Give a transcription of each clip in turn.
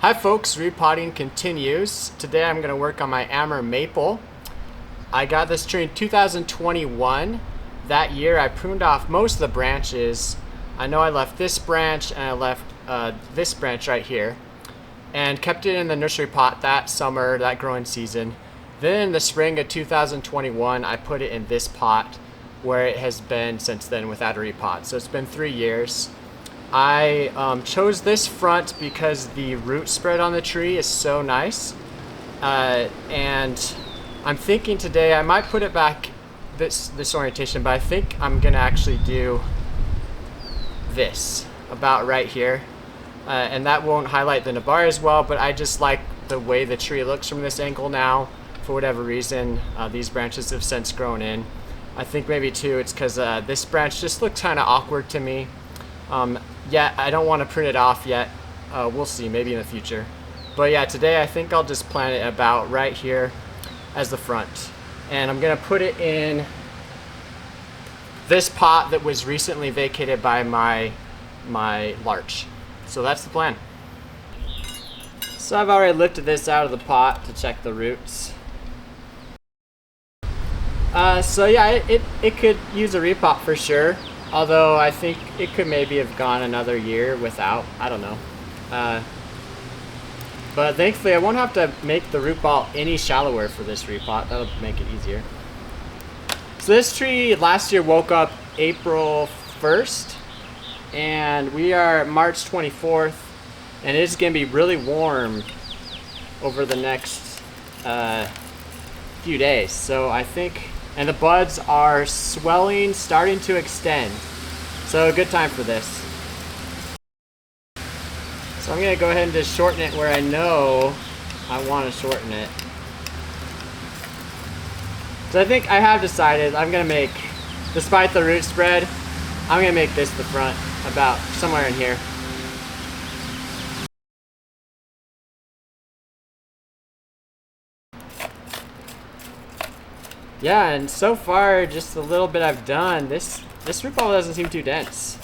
Hi folks, repotting continues. Today I'm going to work on my Amur maple. I got this tree in 2021. That year I pruned off most of the branches. I know I left this branch and I left this branch right here and kept it in the nursery pot that summer, that growing season. Then in the spring of 2021 I put it in this pot where it has been since then without a repot. So it's been 3 years. I chose this front because the root spread on the tree is so nice, and I'm thinking today I might put it back this orientation, but I think I'm gonna actually do this about right here, and that won't highlight the Nabar as well, but I just like the way the tree looks from this angle now. For whatever reason, these branches have since grown in. I think maybe too it's because this branch just looks kind of awkward to me. Yeah, I don't want to print it off yet. We'll see, maybe in the future. But yeah, today I think I'll just plant it about right here as the front. And I'm gonna put it in this pot that was recently vacated by my larch. So that's the plan. So I've already lifted this out of the pot to check the roots. So yeah, it could use a repot for sure. Although I think it could maybe have gone another year without, I don't know. But thankfully I won't have to make the root ball any shallower for this repot. That'll make it easier. So this tree last year woke up April 1st and we are March 24th, and it's gonna be really warm over the next few days. So I think, and the buds are swelling, starting to extend. So a good time for this. So I'm gonna go ahead and just shorten it where I know I want to shorten it. So I think I have decided I'm gonna make, despite the root spread, I'm gonna make this the front, about somewhere in here. Yeah, and so far, just the little bit I've done, this root ball doesn't seem too dense.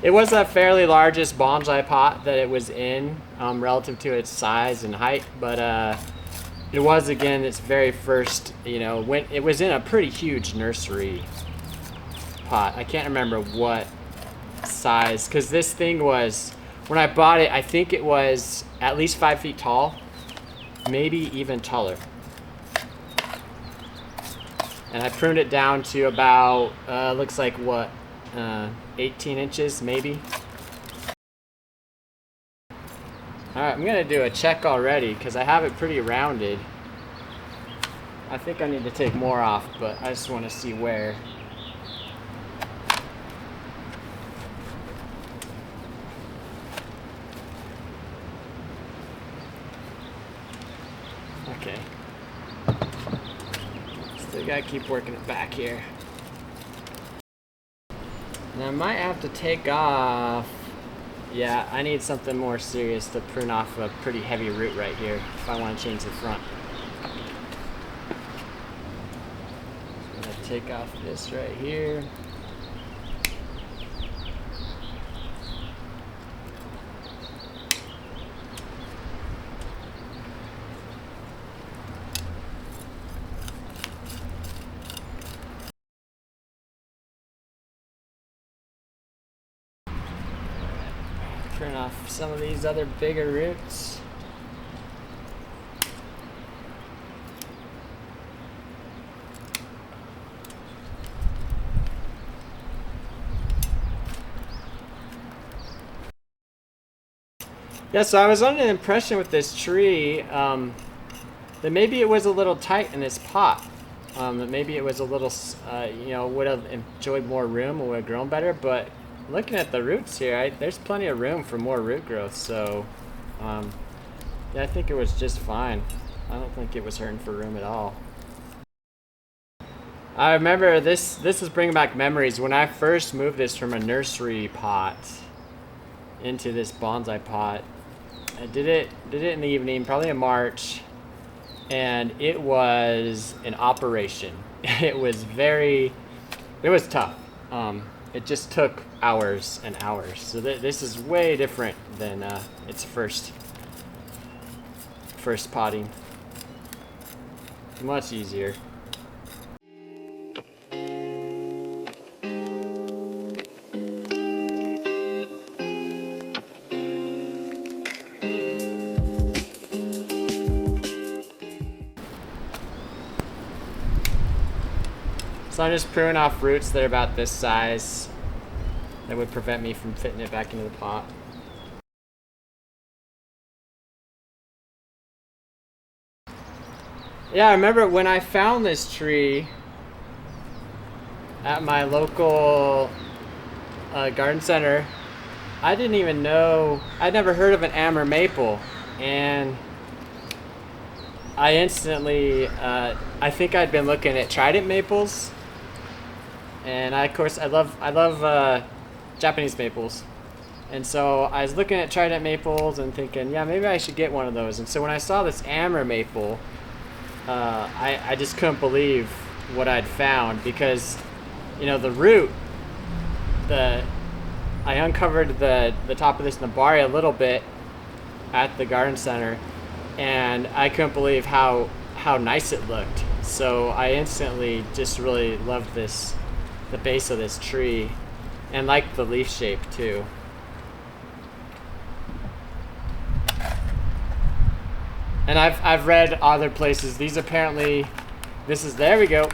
It was the fairly largest bonsai pot that it was in, relative to its size and height, but it was, again, its very first, when it was in a pretty huge nursery pot. I can't remember what size, because this thing was, when I bought it, I think it was at least 5 feet tall, maybe even taller. And I pruned it down to about, looks like what, 18 inches maybe. All right, I'm gonna do a check already because I have it pretty rounded. I think I need to take more off, but I just want to see where. Okay. Still gotta keep working it back here. And I might have to take off. Yeah, I need something more serious to prune off a pretty heavy root right here if I want to change the front. I'm gonna take off this right here. Turn off some of these other bigger roots. Yeah, so I was under the impression with this tree that maybe it was a little tight in this pot. That maybe it was a little, would have enjoyed more room or would have grown better, but looking at the roots here, there's plenty of room for more root growth, so yeah, I think it was just fine. I don't think it was hurting for room at all. I remember this is bringing back memories when I first moved this from a nursery pot into this bonsai pot. I did it in the evening, probably in March, and it was an operation. It was very it was tough. It just took hours and hours. So this is way different than its first potting. Much easier. So I'm just pruning off roots that are about this size that would prevent me from fitting it back into the pot. Yeah, I remember when I found this tree at my local garden center, I didn't even know, I'd never heard of an Amur maple, and I instantly, I think I'd been looking at trident maples, and of course I love Japanese maples, and so I was looking at trident maples and thinking, yeah, maybe I should get one of those. And so when I saw this Amur maple, I just couldn't believe what I'd found, because you know the root, I uncovered the top of this Nabari a little bit at the garden center, and I couldn't believe how nice it looked. So I instantly just really loved the base of this tree, and liked the leaf shape too. And I've read other places, these apparently, there we go.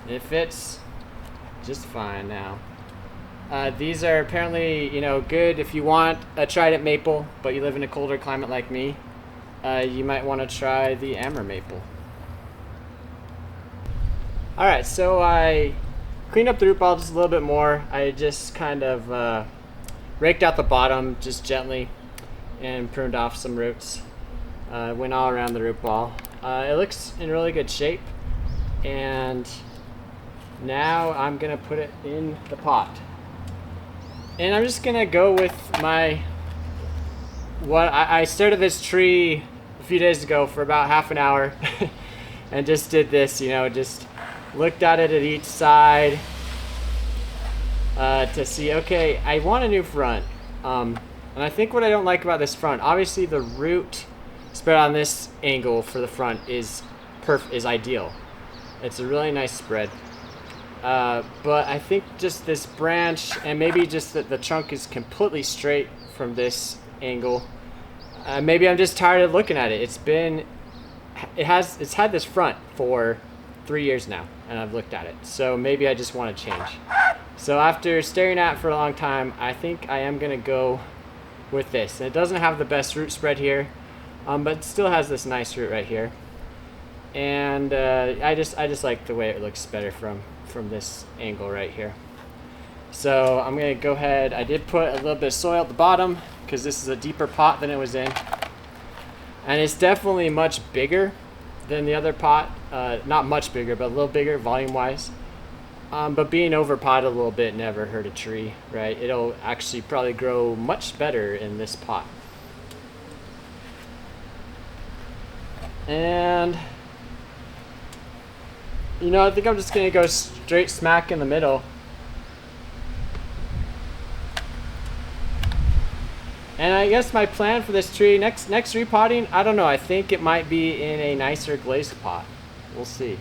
It fits just fine now. These are apparently, you know, good if you want a trident maple, but you live in a colder climate like me. You might want to try the Amur maple. Alright, so I cleaned up the root ball just a little bit more. I just kind of raked out the bottom just gently and pruned off some roots. Went all around the root ball. It looks in really good shape, and now I'm gonna put it in the pot. And I'm just gonna go with I stared at this tree a few days ago for about half an hour and just did this, you know, just looked at it at each side to see, okay, I want a new front. And I think what I don't like about this front, obviously the root spread on this angle for the front is ideal. It's a really nice spread. But I think just this branch, and maybe just that the trunk is completely straight from this angle. Maybe I'm just tired of looking at it. It's had this front for 3 years now, and I've looked at it. So maybe I just want to change. So after staring at it for a long time, I think I am gonna go with this. And it doesn't have the best root spread here, but it still has this nice root right here. And I just like the way it looks better from this angle right here. So I'm gonna go ahead, I did put a little bit of soil at the bottom because this is a deeper pot than it was in. And it's definitely much bigger than the other pot. Not much bigger, but a little bigger volume wise. But being over potted a little bit never hurt a tree, right? It'll actually probably grow much better in this pot. And you know, I think I'm just gonna go straight smack in the middle. And I guess my plan for this tree, next repotting, I don't know, I think it might be in a nicer glazed pot. We'll see.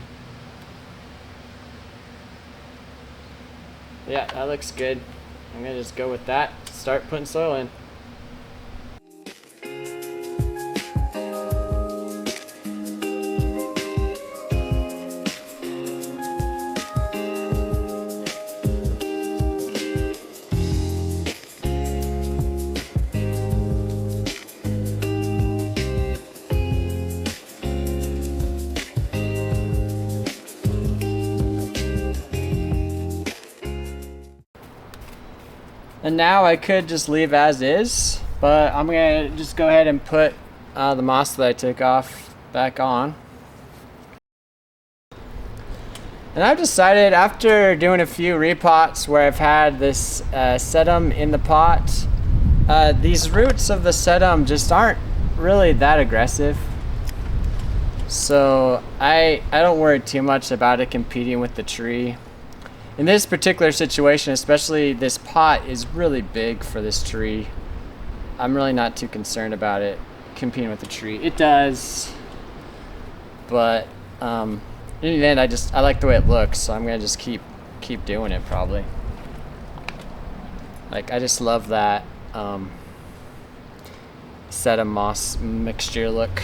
Yeah, that looks good. I'm gonna just go with that, start putting soil in. And now I could just leave as is, but I'm gonna just go ahead and put the moss that I took off back on. And I've decided, after doing a few repots where I've had this sedum in the pot, these roots of the sedum just aren't really that aggressive. So I don't worry too much about it competing with the tree. In this particular situation, especially, this pot is really big for this tree. I'm really not too concerned about it competing with the tree. It does, but in the end, I like the way it looks, so I'm gonna just keep doing it probably. Like, I just love that set of moss mixture look.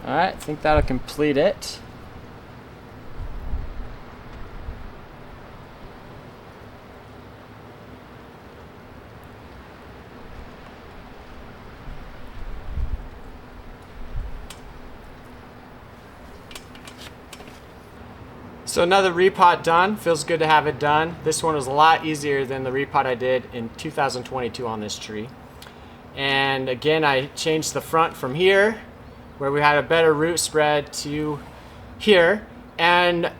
Alright, I think that'll complete it. So another repot done. Feels good to have it done. This one was a lot easier than the repot I did in 2022 on this tree. And again, I changed the front from here, where we had a better root spread, to here. And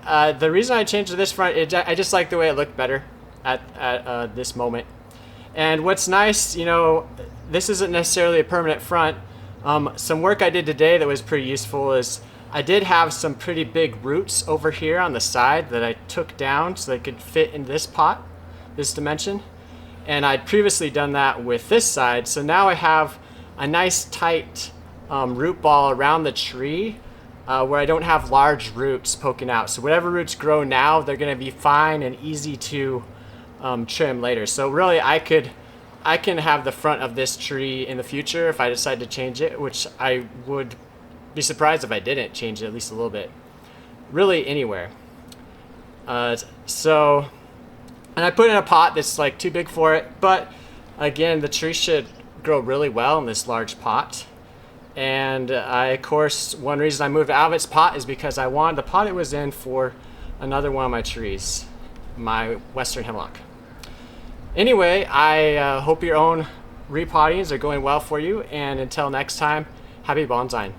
the reason I changed to this front, I just like the way it looked better at this moment. And what's nice, you know, this isn't necessarily a permanent front. Some work I did today that was pretty useful is I did have some pretty big roots over here on the side that I took down so they could fit in this pot, this dimension. And I'd previously done that with this side, so now I have a nice tight root ball around the tree where I don't have large roots poking out. So whatever roots grow now, they're gonna be fine and easy to trim later. So really I can have the front of this tree in the future if I decide to change it, which I would be surprised if I didn't change it at least a little bit. Really anywhere. And I put in a pot that's like too big for it, but again, the tree should grow really well in this large pot. And of course, one reason I moved out of its pot is because I wanted the pot it was in for another one of my trees, my western hemlock. Anyway, I hope your own repottings are going well for you, and until next time, happy bonsaiing.